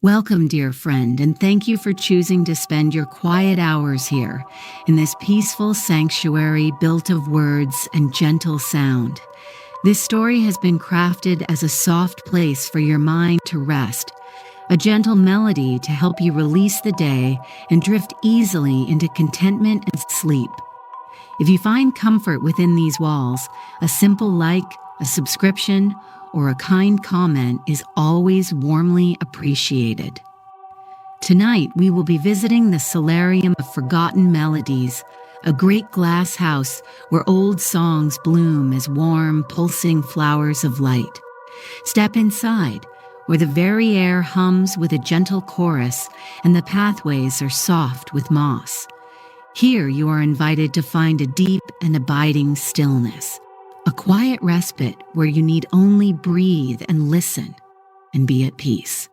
Welcome, dear friend, and thank you for choosing to spend your quiet hours here in this peaceful sanctuary built of words and gentle sound. This story has been crafted as a soft place for your mind to rest, a gentle melody to help you release the day and drift easily into contentment and sleep. If you find comfort within these walls, a simple like, a subscription, or a kind comment is always warmly appreciated. Tonight, we will be visiting the Solarium of Forgotten Melodies, a great glass house where old songs bloom as warm, pulsing flowers of light. Step inside, where the very air hums with a gentle chorus and the pathways are soft with moss. Here you are invited to find a deep and abiding stillness, a quiet respite where you need only breathe and listen and be at peace.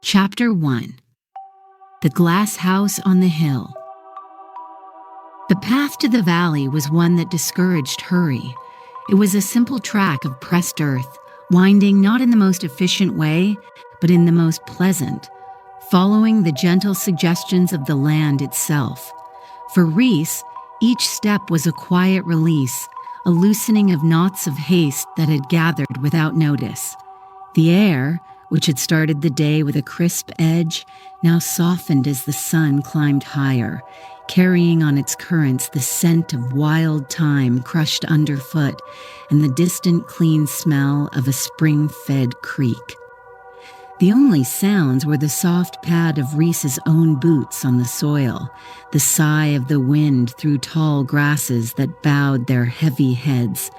Chapter 1. The Glass House on the Hill. The path to the valley was one that discouraged hurry. It was a simple track of pressed earth, winding not in the most efficient way, but in the most pleasant, following the gentle suggestions of the land itself. For Reese, each step was a quiet release, a loosening of knots of haste that had gathered without notice. The air, which had started the day with a crisp edge, now softened as the sun climbed higher, carrying on its currents the scent of wild thyme crushed underfoot and the distant clean smell of a spring-fed creek. The only sounds were the soft pad of Reese's own boots on the soil, the sigh of the wind through tall grasses that bowed their heavy heads,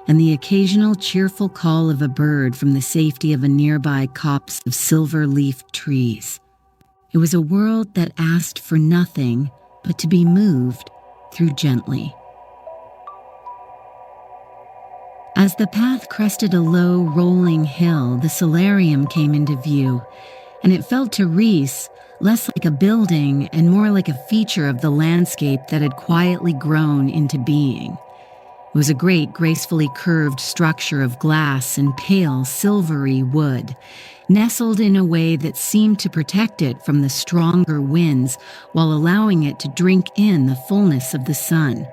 and the occasional cheerful call of a bird from the safety of a nearby copse of silver-leafed trees. It was a world that asked for nothing but to be moved through gently. As the path crested a low, rolling hill, the solarium came into view, and it felt to Reese less like a building and more like a feature of the landscape that had quietly grown into being. It was a great, gracefully curved structure of glass and pale, silvery wood, nestled in a way that seemed to protect it from the stronger winds while allowing it to drink in the fullness of the sun.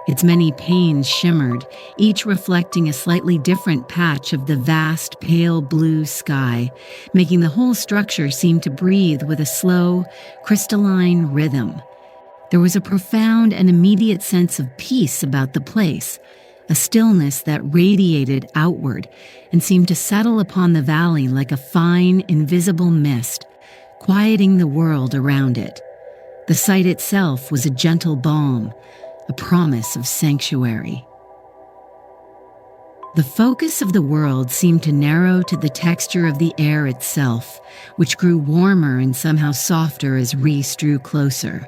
Its many panes shimmered, each reflecting a slightly different patch of the vast, pale blue sky, making the whole structure seem to breathe with a slow, crystalline rhythm. There was a profound and immediate sense of peace about the place, a stillness that radiated outward and seemed to settle upon the valley like a fine, invisible mist, quieting the world around it. The site itself was a gentle balm, a promise of sanctuary. The focus of the world seemed to narrow to the texture of the air itself, which grew warmer and somehow softer as Reese drew closer.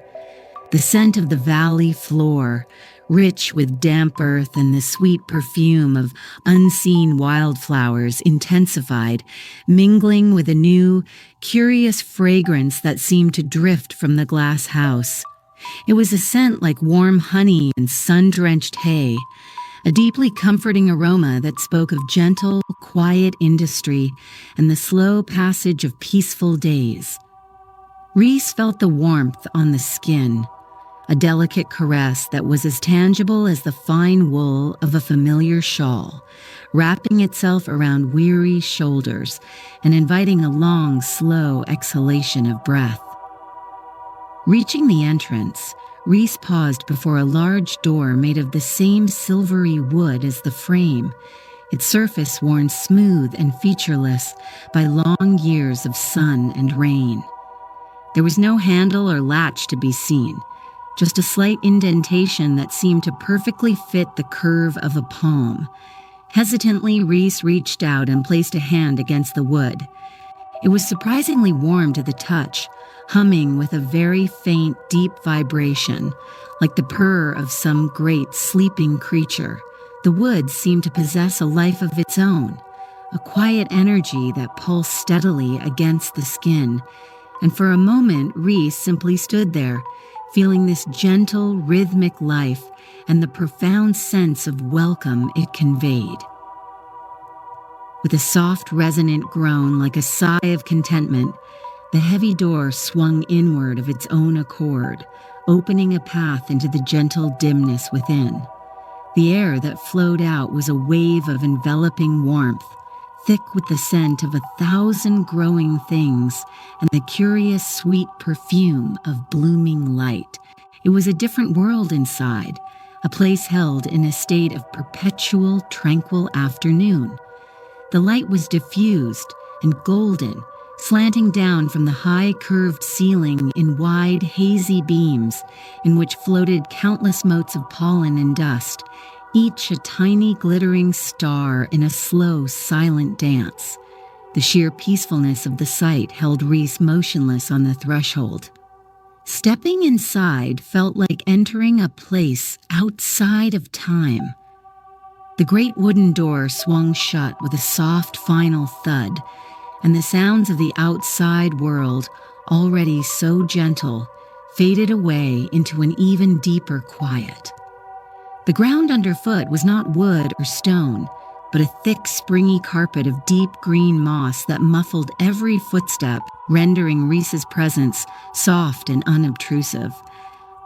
The scent of the valley floor, rich with damp earth and the sweet perfume of unseen wildflowers, intensified, mingling with a new, curious fragrance that seemed to drift from the glass house. It was a scent like warm honey and sun-drenched hay, a deeply comforting aroma that spoke of gentle, quiet industry and the slow passage of peaceful days. Reese felt the warmth on the skin, a delicate caress that was as tangible as the fine wool of a familiar shawl, wrapping itself around weary shoulders and inviting a long, slow exhalation of breath. Reaching the entrance, Reese paused before a large door made of the same silvery wood as the frame, its surface worn smooth and featureless by long years of sun and rain. There was no handle or latch to be seen, just a slight indentation that seemed to perfectly fit the curve of a palm. Hesitantly, Reese reached out and placed a hand against the wood. It was surprisingly warm to the touch, humming with a very faint, deep vibration, like the purr of some great sleeping creature. The wood seemed to possess a life of its own, a quiet energy that pulsed steadily against the skin, and for a moment Reese simply stood there, feeling this gentle, rhythmic life and the profound sense of welcome it conveyed. With a soft, resonant groan like a sigh of contentment, the heavy door swung inward of its own accord, opening a path into the gentle dimness within. The air that flowed out was a wave of enveloping warmth, thick with the scent of 1,000 growing things and the curious sweet perfume of blooming light. It was a different world inside, a place held in a state of perpetual, tranquil afternoon. The light was diffused and golden, slanting down from the high curved ceiling in wide, hazy beams in which floated countless motes of pollen and dust, each a tiny glittering star in a slow, silent dance. The sheer peacefulness of the sight held Rhys motionless on the threshold. Stepping inside felt like entering a place outside of time. The great wooden door swung shut with a soft final thud, and the sounds of the outside world, already so gentle, faded away into an even deeper quiet. The ground underfoot was not wood or stone, but a thick, springy carpet of deep green moss that muffled every footstep, rendering Rhys's presence soft and unobtrusive.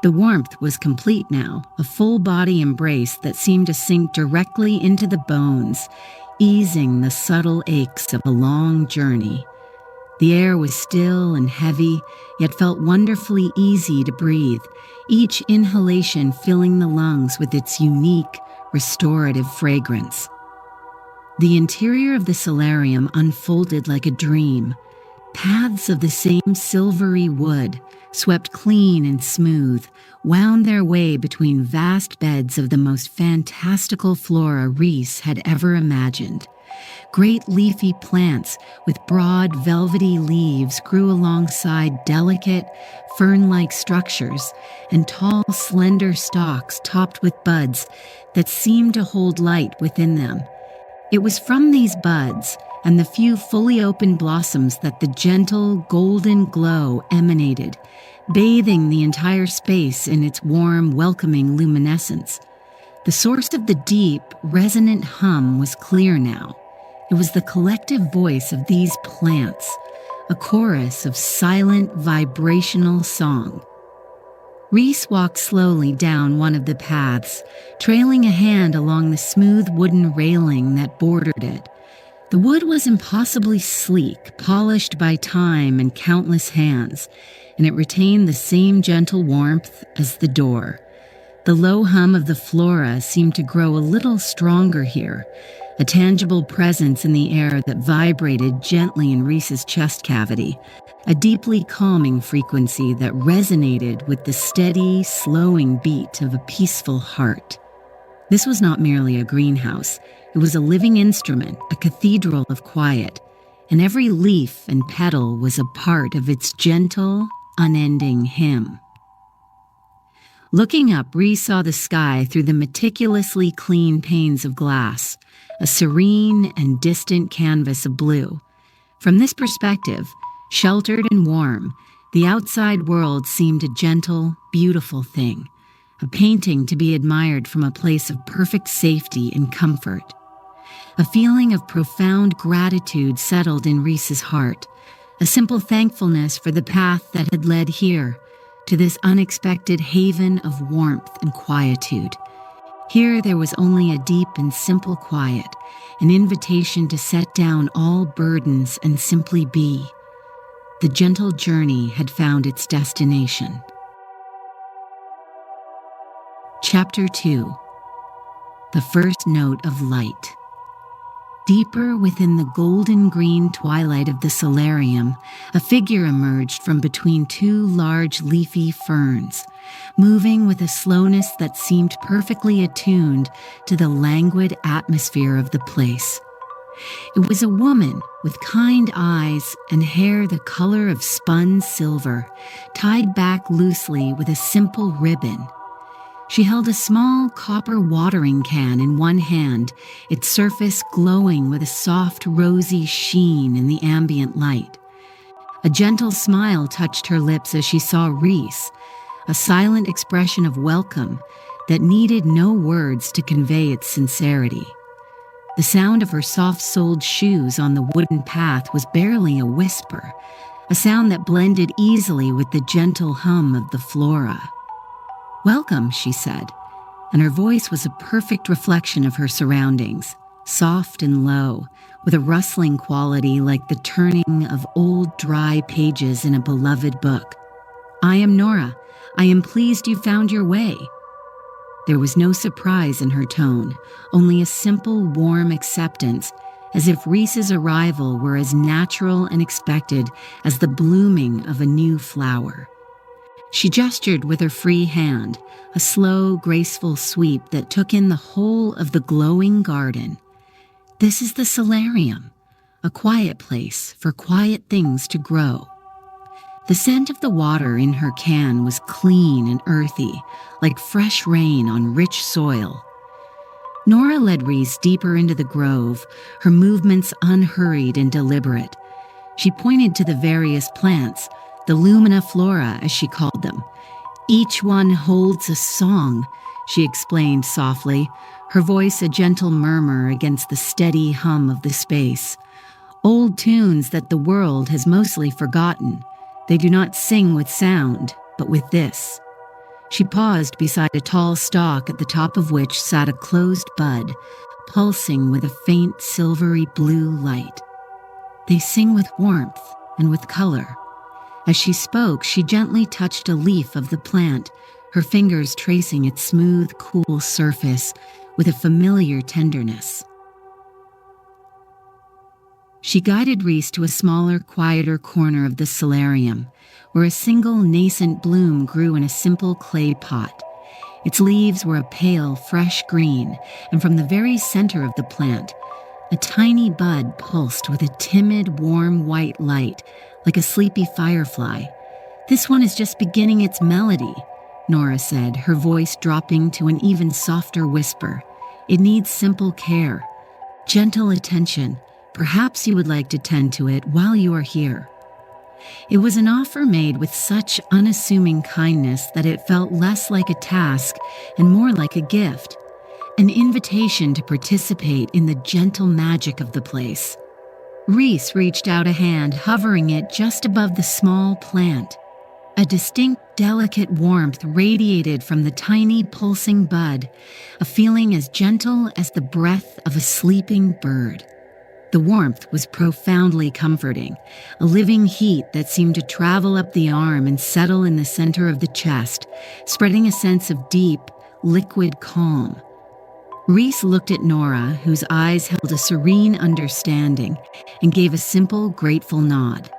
The warmth was complete now, a full-body embrace that seemed to sink directly into the bones, easing the subtle aches of a long journey. The air was still and heavy, yet felt wonderfully easy to breathe, each inhalation filling the lungs with its unique, restorative fragrance. The interior of the solarium unfolded like a dream. Paths of the same silvery wood, swept clean and smooth, wound their way between vast beds of the most fantastical flora Rhys had ever imagined. Great leafy plants with broad, velvety leaves grew alongside delicate, fern-like structures and tall, slender stalks topped with buds that seemed to hold light within them. It was from these buds and the few fully opened blossoms that the gentle, golden glow emanated, bathing the entire space in its warm, welcoming luminescence. The source of the deep, resonant hum was clear now. It was the collective voice of these plants, a chorus of silent, vibrational song. Rhys walked slowly down one of the paths, trailing a hand along the smooth wooden railing that bordered it. The wood was impossibly sleek, polished by time and countless hands, and it retained the same gentle warmth as the door. The low hum of the flora seemed to grow a little stronger here, a tangible presence in the air that vibrated gently in Rhys's chest cavity, a deeply calming frequency that resonated with the steady, slowing beat of a peaceful heart. This was not merely a greenhouse. It was a living instrument, a cathedral of quiet, and every leaf and petal was a part of its gentle, unending hymn. Looking up, Rhys saw the sky through the meticulously clean panes of glass, a serene and distant canvas of blue. From this perspective, sheltered and warm, the outside world seemed a gentle, beautiful thing, a painting to be admired from a place of perfect safety and comfort. A feeling of profound gratitude settled in Rhys's heart, a simple thankfulness for the path that had led here, to this unexpected haven of warmth and quietude. Here there was only a deep and simple quiet, an invitation to set down all burdens and simply be. The gentle journey had found its destination. Chapter 2. The First Note of Light. Deeper within the golden-green twilight of the solarium, a figure emerged from between two large leafy ferns, moving with a slowness that seemed perfectly attuned to the languid atmosphere of the place. It was a woman with kind eyes and hair the color of spun silver, tied back loosely with a simple ribbon. She held a small copper watering can in one hand, its surface glowing with a soft, rosy sheen in the ambient light. A gentle smile touched her lips as she saw Rhys, a silent expression of welcome that needed no words to convey its sincerity. The sound of her soft-soled shoes on the wooden path was barely a whisper, a sound that blended easily with the gentle hum of the flora. "Welcome," she said, and her voice was a perfect reflection of her surroundings, soft and low, with a rustling quality like the turning of old dry pages in a beloved book. "I am Nora. I am pleased you found your way." There was no surprise in her tone, only a simple, warm acceptance, as if Reese's arrival were as natural and expected as the blooming of a new flower. She gestured with her free hand, a slow, graceful sweep that took in the whole of the glowing garden. "This is the solarium, a quiet place for quiet things to grow." The scent of the water in her can was clean and earthy, like fresh rain on rich soil. Nora led Reese deeper into the grove, her movements unhurried and deliberate. She pointed to the various plants, the lumina flora as she called them. "Each one holds a song," she explained softly, her voice a gentle murmur against the steady hum of the space. "Old tunes that the world has mostly forgotten. They do not sing with sound, but with this." She paused beside a tall stalk at the top of which sat a closed bud, pulsing with a faint silvery blue light. "They sing with warmth and with color." As she spoke, she gently touched a leaf of the plant, her fingers tracing its smooth, cool surface with a familiar tenderness. She guided Reese to a smaller, quieter corner of the solarium, where a single nascent bloom grew in a simple clay pot. Its leaves were a pale, fresh green, and from the very center of the plant, a tiny bud pulsed with a timid, warm white light, like a sleepy firefly. "This one is just beginning its melody," Nora said, her voice dropping to an even softer whisper. "It needs simple care, gentle attention. Perhaps you would like to tend to it while you are here." It was an offer made with such unassuming kindness that it felt less like a task and more like a gift, an invitation to participate in the gentle magic of the place. Reese reached out a hand, hovering it just above the small plant. A distinct, delicate warmth radiated from the tiny, pulsing bud, a feeling as gentle as the breath of a sleeping bird. The warmth was profoundly comforting, a living heat that seemed to travel up the arm and settle in the center of the chest, spreading a sense of deep, liquid calm. Reese looked at Nora, whose eyes held a serene understanding, and gave a simple, grateful nod.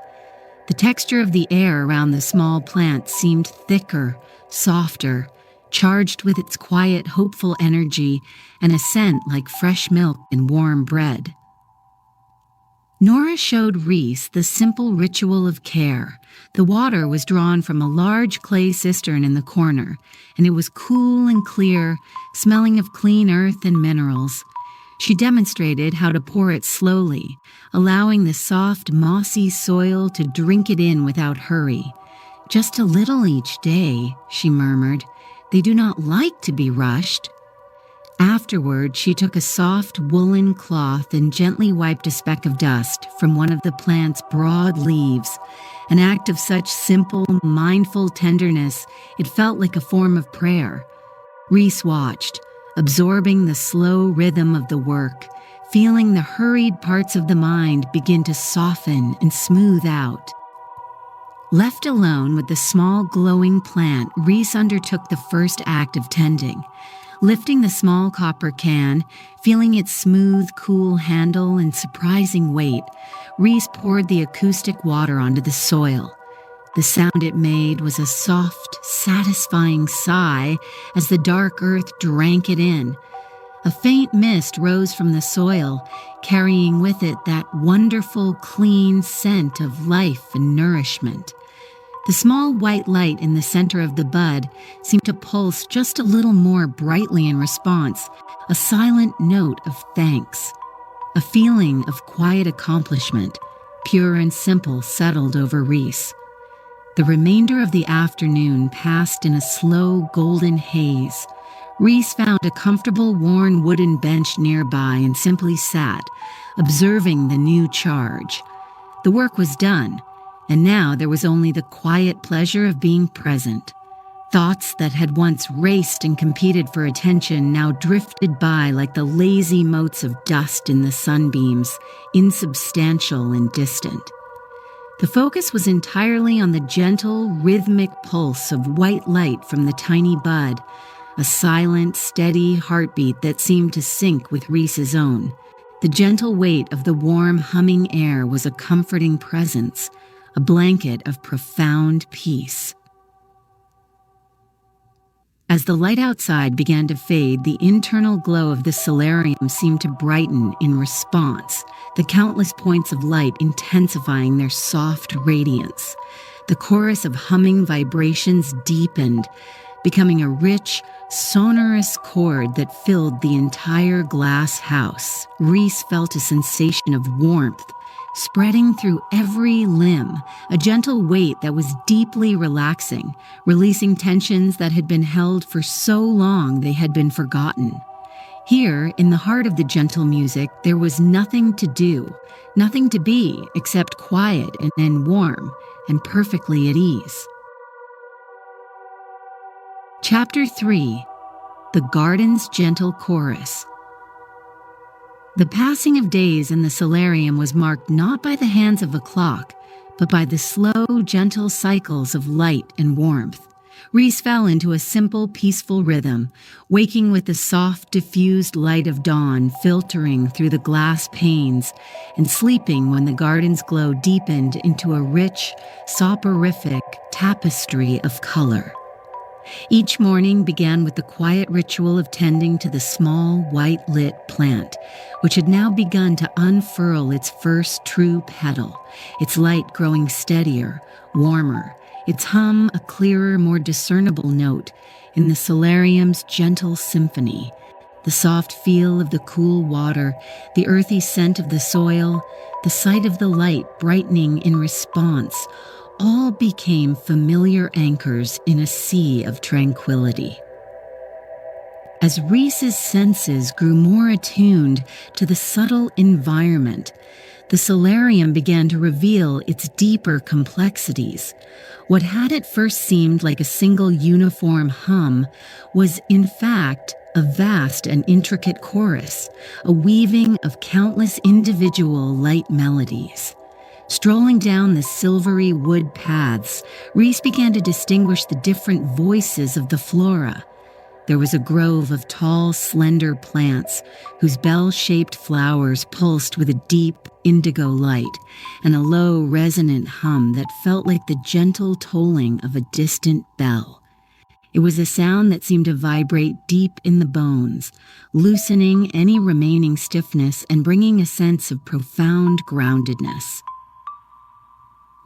The texture of the air around the small plant seemed thicker, softer, charged with its quiet, hopeful energy and a scent like fresh milk and warm bread. Nora showed Reese the simple ritual of care. The water was drawn from a large clay cistern in the corner, and it was cool and clear, smelling of clean earth and minerals. She demonstrated how to pour it slowly, allowing the soft, mossy soil to drink it in without hurry. "Just a little each day," she murmured. "They do not like to be rushed." Afterward, she took a soft woolen cloth and gently wiped a speck of dust from one of the plant's broad leaves, an act of such simple, mindful tenderness it felt like a form of prayer. Reese watched, absorbing the slow rhythm of the work, feeling the hurried parts of the mind begin to soften and smooth out. Left alone with the small glowing plant, Reese undertook the first act of tending. Lifting the small copper can, feeling its smooth, cool handle and surprising weight, Reese poured the acoustic water onto the soil. The sound it made was a soft, satisfying sigh as the dark earth drank it in. A faint mist rose from the soil, carrying with it that wonderful, clean scent of life and nourishment. The small white light in the center of the bud seemed to pulse just a little more brightly in response, a silent note of thanks. A feeling of quiet accomplishment, pure and simple, settled over Reese. The remainder of the afternoon passed in a slow golden haze. Reese found a comfortable, worn wooden bench nearby and simply sat, observing the new charge. The work was done, and now there was only the quiet pleasure of being present. Thoughts that had once raced and competed for attention now drifted by like the lazy motes of dust in the sunbeams, insubstantial and distant. The focus was entirely on the gentle, rhythmic pulse of white light from the tiny bud, a silent, steady heartbeat that seemed to sync with Reese's own. The gentle weight of the warm, humming air was a comforting presence, a blanket of profound peace. As the light outside began to fade, the internal glow of the solarium seemed to brighten in response, the countless points of light intensifying their soft radiance. The chorus of humming vibrations deepened, becoming a rich, sonorous chord that filled the entire glass house. Reese felt a sensation of warmth spreading through every limb, a gentle weight that was deeply relaxing, releasing tensions that had been held for so long they had been forgotten. Here, in the heart of the gentle music, there was nothing to do, nothing to be, except quiet and warm, and perfectly at ease. Chapter 3. The Garden's Gentle Chorus. The passing of days in the solarium was marked not by the hands of a clock, but by the slow, gentle cycles of light and warmth. Reese fell into a simple, peaceful rhythm, waking with the soft, diffused light of dawn filtering through the glass panes, and sleeping when the garden's glow deepened into a rich, soporific tapestry of color. Each morning began with the quiet ritual of tending to the small, white-lit plant, which had now begun to unfurl its first true petal, its light growing steadier, warmer, its hum a clearer, more discernible note in the solarium's gentle symphony. The soft feel of the cool water, the earthy scent of the soil, the sight of the light brightening in response, all became familiar anchors in a sea of tranquility. As Reese's senses grew more attuned to the subtle environment, the solarium began to reveal its deeper complexities. What had at first seemed like a single uniform hum was, in fact, a vast and intricate chorus, a weaving of countless individual light melodies. Strolling down the silvery wood paths, Reese began to distinguish the different voices of the flora. There was a grove of tall, slender plants whose bell-shaped flowers pulsed with a deep indigo light, and a low, resonant hum that felt like the gentle tolling of a distant bell. It was a sound that seemed to vibrate deep in the bones, loosening any remaining stiffness and bringing a sense of profound groundedness.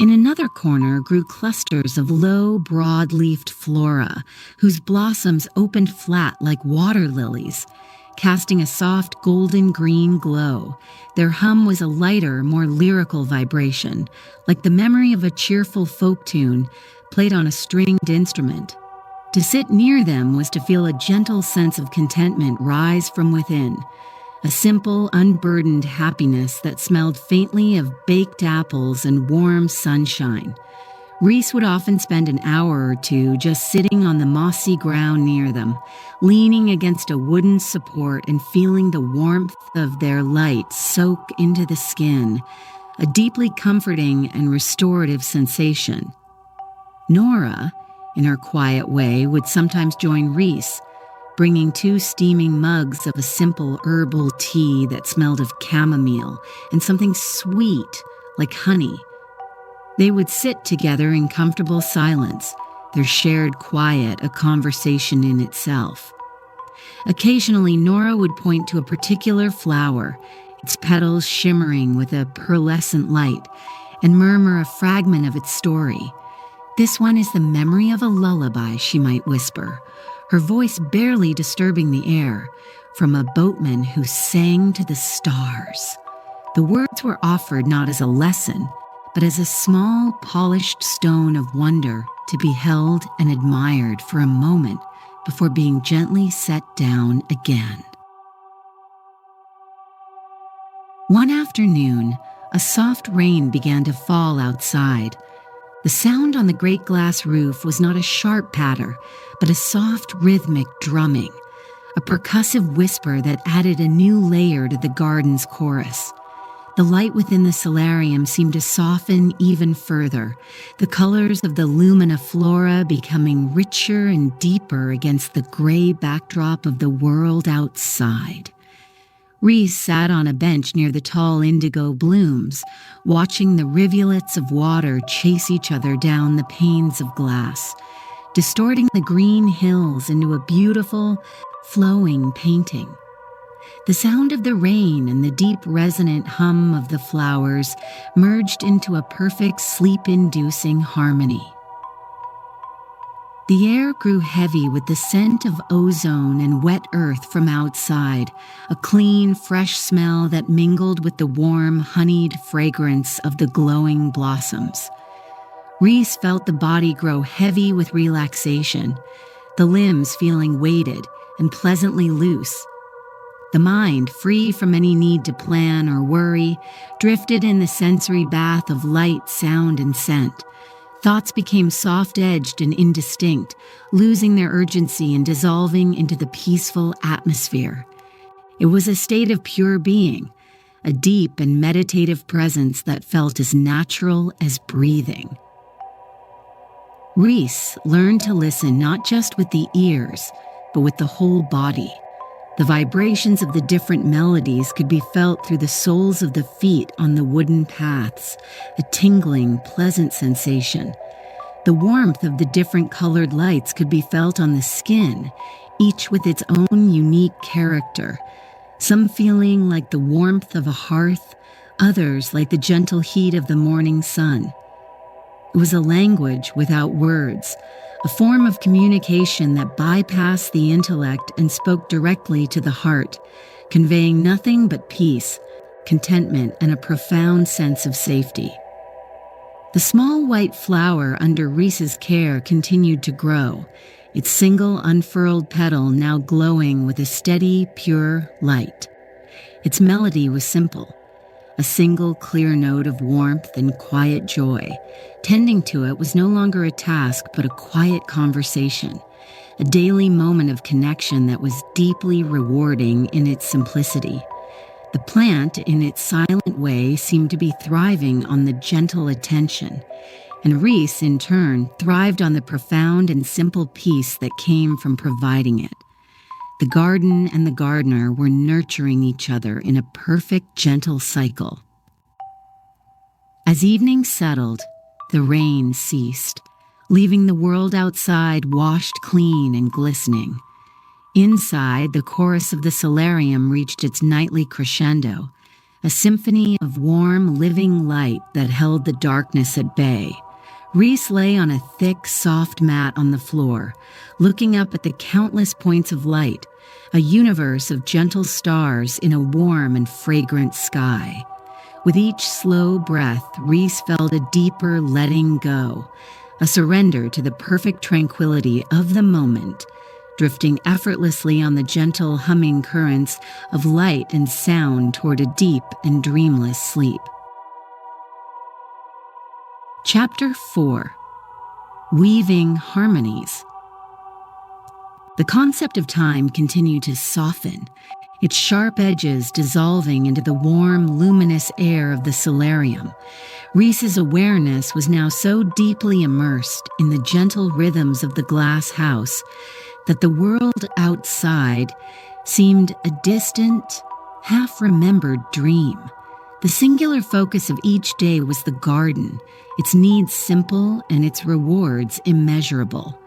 In another corner grew clusters of low, broad-leafed flora, whose blossoms opened flat like water lilies, casting a soft golden-green glow. Their hum was a lighter, more lyrical vibration, like the memory of a cheerful folk tune played on a stringed instrument. To sit near them was to feel a gentle sense of contentment rise from within, a simple, unburdened happiness that smelled faintly of baked apples and warm sunshine. Reese would often spend an hour or two just sitting on the mossy ground near them, leaning against a wooden support and feeling the warmth of their light soak into the skin, a deeply comforting and restorative sensation. Nora, in her quiet way, would sometimes join Reese, bringing 2 steaming mugs of a simple herbal tea that smelled of chamomile and something sweet like honey. They would sit together in comfortable silence, their shared quiet a conversation in itself. Occasionally, Nora would point to a particular flower, its petals shimmering with a pearlescent light, and murmur a fragment of its story. "This one is the memory of a lullaby," she might whisper, her voice barely disturbing the air, "from a boatman who sang to the stars." The words were offered not as a lesson, but as a small, polished stone of wonder to be held and admired for a moment before being gently set down again. One afternoon, a soft rain began to fall outside. The sound on the great glass roof was not a sharp patter, but a soft rhythmic drumming, a percussive whisper that added a new layer to the garden's chorus. The light within the solarium seemed to soften even further, the colors of the lumina flora becoming richer and deeper against the gray backdrop of the world outside. Reese sat on a bench near the tall indigo blooms, watching the rivulets of water chase each other down the panes of glass, distorting the green hills into a beautiful, flowing painting. The sound of the rain and the deep resonant hum of the flowers merged into a perfect sleep-inducing harmony. The air grew heavy with the scent of ozone and wet earth from outside, a clean, fresh smell that mingled with the warm, honeyed fragrance of the glowing blossoms. Reese felt the body grow heavy with relaxation, the limbs feeling weighted and pleasantly loose. The mind, free from any need to plan or worry, drifted in the sensory bath of light, sound, and scent. Thoughts became soft-edged and indistinct, losing their urgency and dissolving into the peaceful atmosphere. It was a state of pure being, a deep and meditative presence that felt as natural as breathing. Reese learned to listen not just with the ears, but with the whole body. The vibrations of the different melodies could be felt through the soles of the feet on the wooden paths, a tingling, pleasant sensation. The warmth of the different colored lights could be felt on the skin, each with its own unique character, some feeling like the warmth of a hearth, others like the gentle heat of the morning sun. It was a language without words, a form of communication that bypassed the intellect and spoke directly to the heart, conveying nothing but peace, contentment, and a profound sense of safety. The small white flower under Reese's care continued to grow, its single unfurled petal now glowing with a steady, pure light. Its melody was simple, a single clear note of warmth and quiet joy. Tending to it was no longer a task but a quiet conversation, a daily moment of connection that was deeply rewarding in its simplicity. The plant, in its silent way, seemed to be thriving on the gentle attention, and Reese, in turn, thrived on the profound and simple peace that came from providing it. The garden and the gardener were nurturing each other in a perfect, gentle cycle. As evening settled, the rain ceased, leaving the world outside washed clean and glistening. Inside, the chorus of the solarium reached its nightly crescendo, a symphony of warm, living light that held the darkness at bay. Reese lay on a thick, soft mat on the floor, looking up at the countless points of light, a universe of gentle stars in a warm and fragrant sky. With each slow breath, Reese felt a deeper letting go, a surrender to the perfect tranquility of the moment, drifting effortlessly on the gentle humming currents of light and sound toward a deep and dreamless sleep. Chapter 4. Weaving Harmonies. The concept of time continued to soften, its sharp edges dissolving into the warm, luminous air of the solarium. Reese's awareness was now so deeply immersed in the gentle rhythms of the glass house that the world outside seemed a distant, half-remembered dream. The singular focus of each day was the garden, its needs simple and its rewards immeasurable.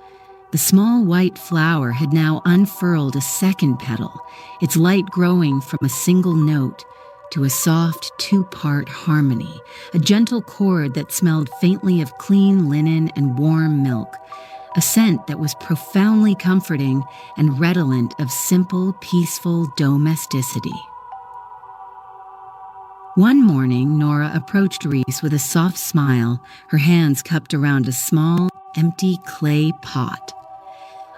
The small white flower had now unfurled a second petal, its light growing from a single note to a soft two-part harmony, a gentle chord that smelled faintly of clean linen and warm milk, a scent that was profoundly comforting and redolent of simple, peaceful domesticity. One morning, Nora approached Reese with a soft smile, her hands cupped around a small, empty clay pot.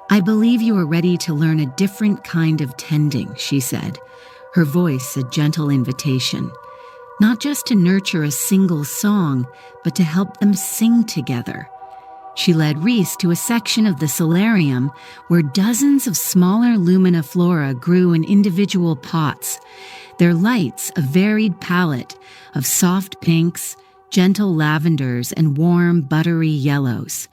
"I believe you are ready to learn a different kind of tending," she said, her voice a gentle invitation, not just to nurture a single song, but to help them sing together. She led Reese to a section of the solarium where dozens of smaller lumina flora grew in individual pots, their lights a varied palette of soft pinks, gentle lavenders, and warm, buttery yellows.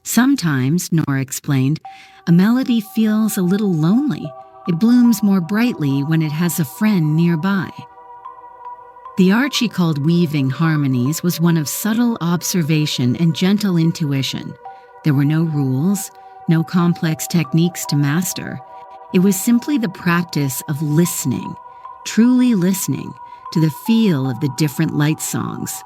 Sometimes, Nora explained, a melody feels a little lonely. It blooms more brightly when it has a friend nearby. The art she called weaving harmonies was one of subtle observation and gentle intuition. There were no rules, no complex techniques to master. It was simply the practice of listening, truly listening, to the feel of the different light songs.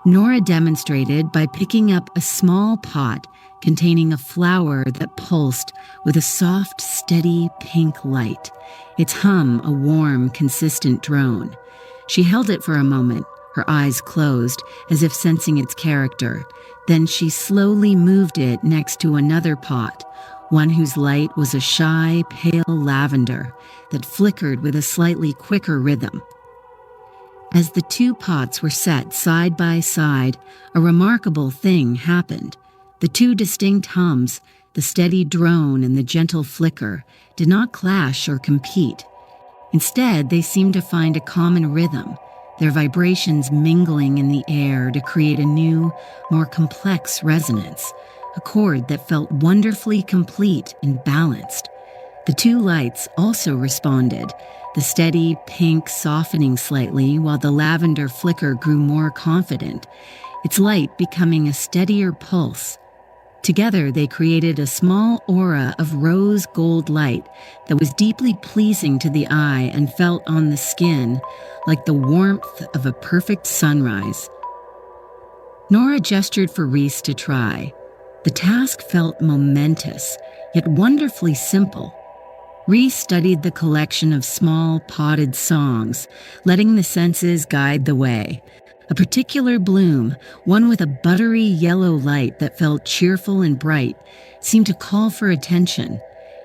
Nora demonstrated by picking up a small pot containing a flower that pulsed with a soft, steady pink light, its hum a warm, consistent drone. She held it for a moment, her eyes closed, as if sensing its character. Then she slowly moved it next to another pot, one whose light was a shy, pale lavender that flickered with a slightly quicker rhythm. As the two pots were set side by side, a remarkable thing happened. The two distinct hums, the steady drone and the gentle flicker, did not clash or compete. Instead, they seemed to find a common rhythm, their vibrations mingling in the air to create a new, more complex resonance, a chord that felt wonderfully complete and balanced. The two lights also responded, the steady pink softening slightly while the lavender flicker grew more confident, its light becoming a steadier pulse. Together, they created a small aura of rose gold light that was deeply pleasing to the eye and felt on the skin like the warmth of a perfect sunrise. Nora gestured for Reese to try. The task felt momentous, yet wonderfully simple. Reese studied the collection of small potted songs, letting the senses guide the way. A particular bloom, one with a buttery yellow light that felt cheerful and bright, seemed to call for attention.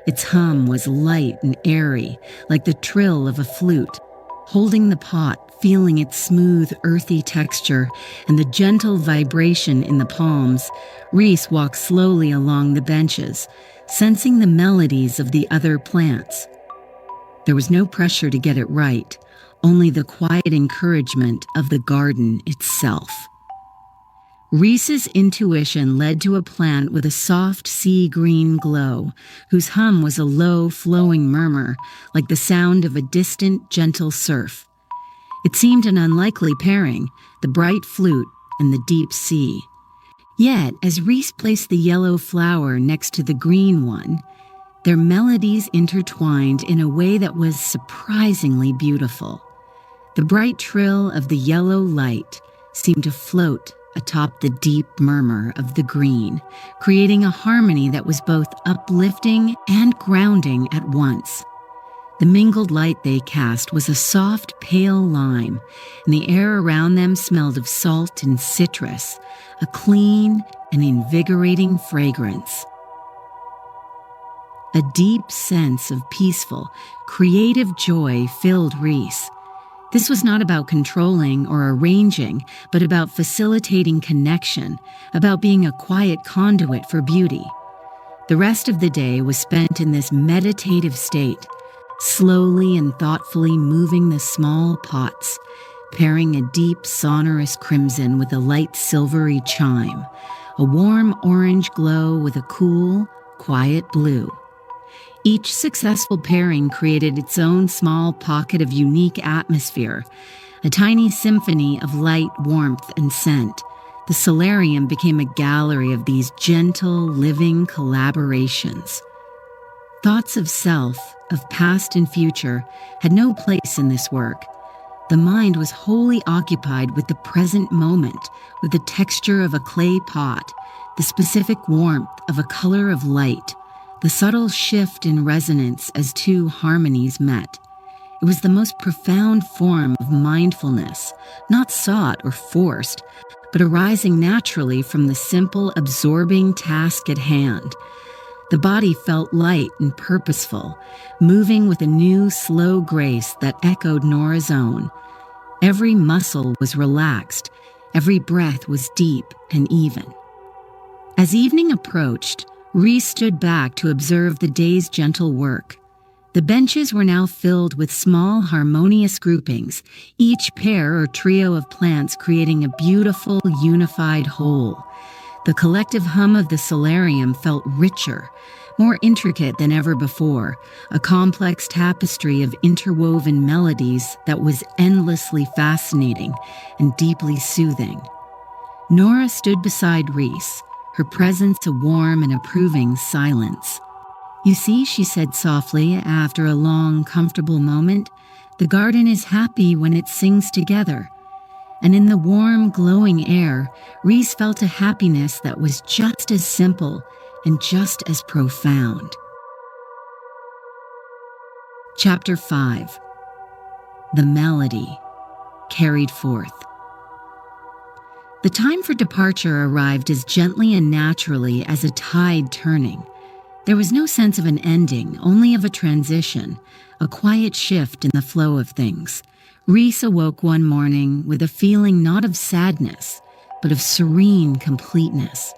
Its hum was light and airy, like the trill of a flute. Holding the pot, feeling its smooth, earthy texture and the gentle vibration in the palms, Reese walked slowly along the benches, sensing the melodies of the other plants. There was no pressure to get it right, only the quiet encouragement of the garden itself. Reese's intuition led to a plant with a soft sea green glow, whose hum was a low, flowing murmur, like the sound of a distant, gentle surf. It seemed an unlikely pairing, the bright flute and the deep sea. Yet, as Reese placed the yellow flower next to the green one, their melodies intertwined in a way that was surprisingly beautiful. The bright trill of the yellow light seemed to float atop the deep murmur of the green, creating a harmony that was both uplifting and grounding at once. The mingled light they cast was a soft, pale lime, and the air around them smelled of salt and citrus, a clean and invigorating fragrance. A deep sense of peaceful, creative joy filled Reese. This was not about controlling or arranging, but about facilitating connection, about being a quiet conduit for beauty. The rest of the day was spent in this meditative state, slowly and thoughtfully moving the small pots, pairing a deep, sonorous crimson with a light silvery chime, a warm orange glow with a cool, quiet blue. Each successful pairing created its own small pocket of unique atmosphere, a tiny symphony of light, warmth, and scent. The solarium became a gallery of these gentle, living collaborations. Thoughts of self, of past and future, had no place in this work. The mind was wholly occupied with the present moment, with the texture of a clay pot, the specific warmth of a color of light, the subtle shift in resonance as two harmonies met. It was the most profound form of mindfulness, not sought or forced, but arising naturally from the simple, absorbing task at hand. The body felt light and purposeful, moving with a new, slow grace that echoed Nora's own. Every muscle was relaxed, every breath was deep and even. As evening approached, Rhys stood back to observe the day's gentle work. The benches were now filled with small, harmonious groupings, each pair or trio of plants creating a beautiful, unified whole. The collective hum of the solarium felt richer, more intricate than ever before, a complex tapestry of interwoven melodies that was endlessly fascinating and deeply soothing. Nora stood beside Rhys, her presence a warm and approving silence. "You see," she said softly after a long, comfortable moment, "the garden is happy when it sings together." And in the warm, glowing air, Rhys felt a happiness that was just as simple and just as profound. Chapter 5. The Melody Carried Forth. The time for departure arrived as gently and naturally as a tide turning. There was no sense of an ending, only of a transition, a quiet shift in the flow of things. Rhys awoke one morning with a feeling not of sadness, but of serene completeness,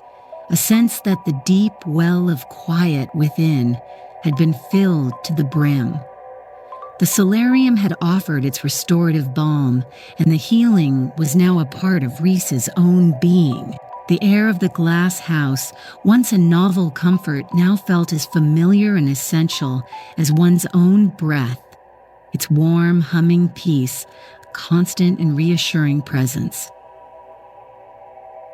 a sense that the deep well of quiet within had been filled to the brim. The solarium had offered its restorative balm, and the healing was now a part of Rhys's own being. The air of the glass house, once a novel comfort, now felt as familiar and essential as one's own breath, its warm, humming peace, a constant and reassuring presence.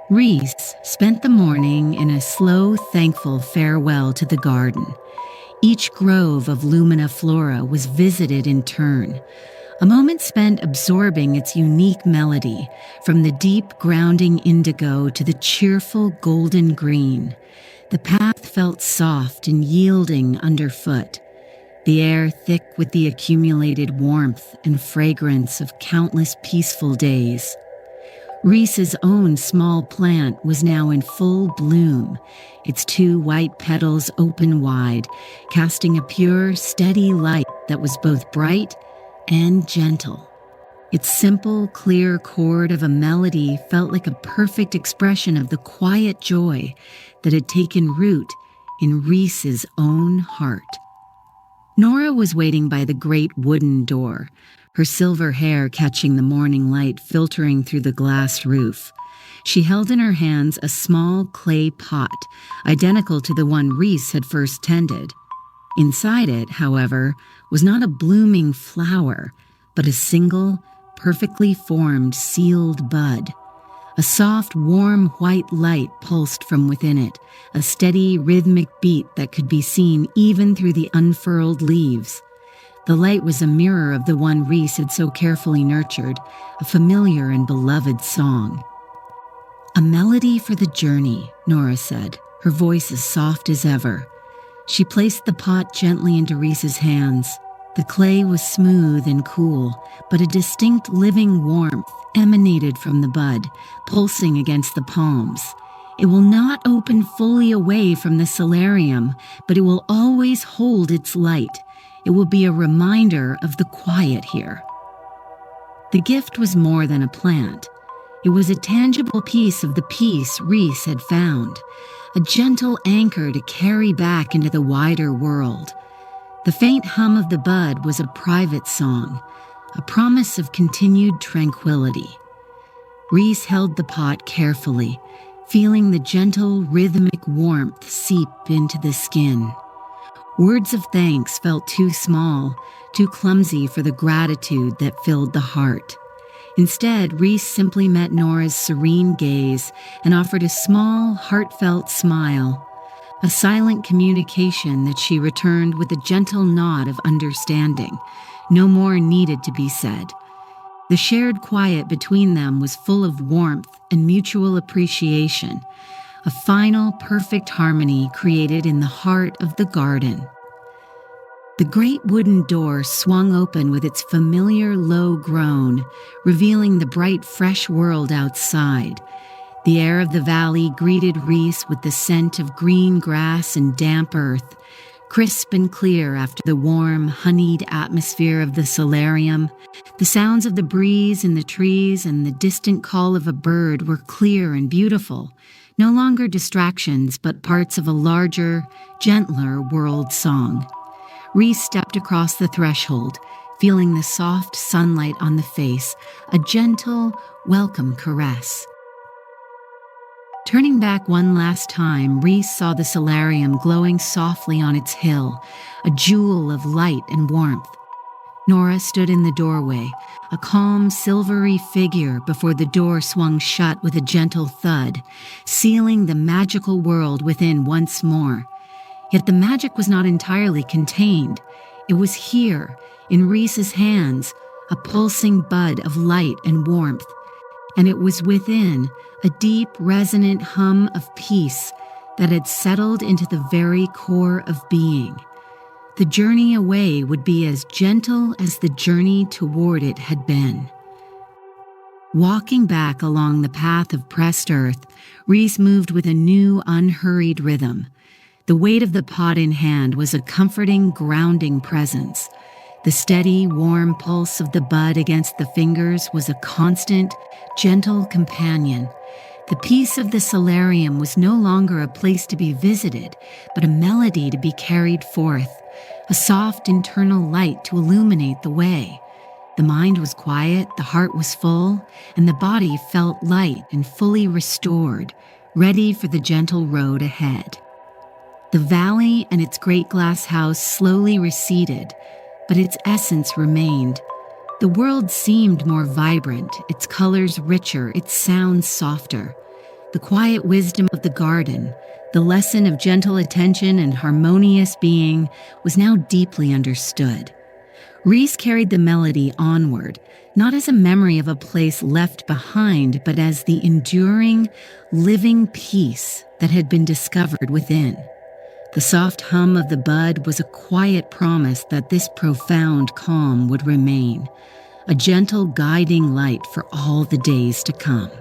Rhys spent the morning in a slow, thankful farewell to the garden. Each grove of lumina flora was visited in turn, a moment spent absorbing its unique melody, from the deep, grounding indigo to the cheerful golden green. The path felt soft and yielding underfoot, the air thick with the accumulated warmth and fragrance of countless peaceful days. Rhys's own small plant was now in full bloom, its 2 white petals open wide, casting a pure, steady light that was both bright and gentle. Its simple, clear chord of a melody felt like a perfect expression of the quiet joy that had taken root in Rhys's own heart. Nora was waiting by the great wooden door, her silver hair catching the morning light filtering through the glass roof. She held in her hands a small clay pot, identical to the one Rhys had first tended. Inside it, however, was not a blooming flower, but a single, perfectly formed, sealed bud. A soft, warm white light pulsed from within it, a steady, rhythmic beat that could be seen even through the unfurled leaves. The light was a mirror of the one Rhys had so carefully nurtured, a familiar and beloved song. "A melody for the journey," Nora said, her voice as soft as ever. She placed the pot gently into Rhys's hands. The clay was smooth and cool, but a distinct living warmth emanated from the bud, pulsing against the palms. It will not open fully away from the solarium, but it will always hold its light. It will be a reminder of the quiet here. The gift was more than a plant. It was a tangible piece of the peace Rhys had found, a gentle anchor to carry back into the wider world. The faint hum of the bud was a private song, a promise of continued tranquility. Rhys held the pot carefully, feeling the gentle, rhythmic warmth seep into the skin. Words of thanks felt too small, too clumsy for the gratitude that filled the heart. Instead, Rhys simply met Nora's serene gaze and offered a small, heartfelt smile, a silent communication that she returned with a gentle nod of understanding. No more needed to be said. The shared quiet between them was full of warmth and mutual appreciation, a final, perfect harmony created in the heart of the garden. The great wooden door swung open with its familiar low groan, revealing the bright, fresh world outside. The air of the valley greeted Reese with the scent of green grass and damp earth, crisp and clear after the warm, honeyed atmosphere of the solarium. The sounds of the breeze in the trees and the distant call of a bird were clear and beautiful, no longer distractions but parts of a larger, gentler world song. Reese stepped across the threshold, feeling the soft sunlight on the face, a gentle, welcome caress. Turning back one last time, Reese saw the solarium glowing softly on its hill, a jewel of light and warmth. Nora stood in the doorway, a calm, silvery figure before the door swung shut with a gentle thud, sealing the magical world within once more. Yet the magic was not entirely contained. It was here, in Reese's hands, a pulsing bud of light and warmth. And it was within, a deep, resonant hum of peace that had settled into the very core of being. The journey away would be as gentle as the journey toward it had been. Walking back along the path of pressed earth, Reese moved with a new, unhurried rhythm. The weight of the pot in hand was a comforting, grounding presence. The steady, warm pulse of the bud against the fingers was a constant, gentle companion. The peace of the solarium was no longer a place to be visited, but a melody to be carried forth, a soft internal light to illuminate the way. The mind was quiet, the heart was full, and the body felt light and fully restored, ready for the gentle road ahead. The valley and its great glass house slowly receded, but its essence remained. The world seemed more vibrant, its colors richer, its sounds softer. The quiet wisdom of the garden, the lesson of gentle attention and harmonious being, was now deeply understood. Reese carried the melody onward, not as a memory of a place left behind, but as the enduring, living peace that had been discovered within. The soft hum of the bud was a quiet promise that this profound calm would remain, a gentle guiding light for all the days to come.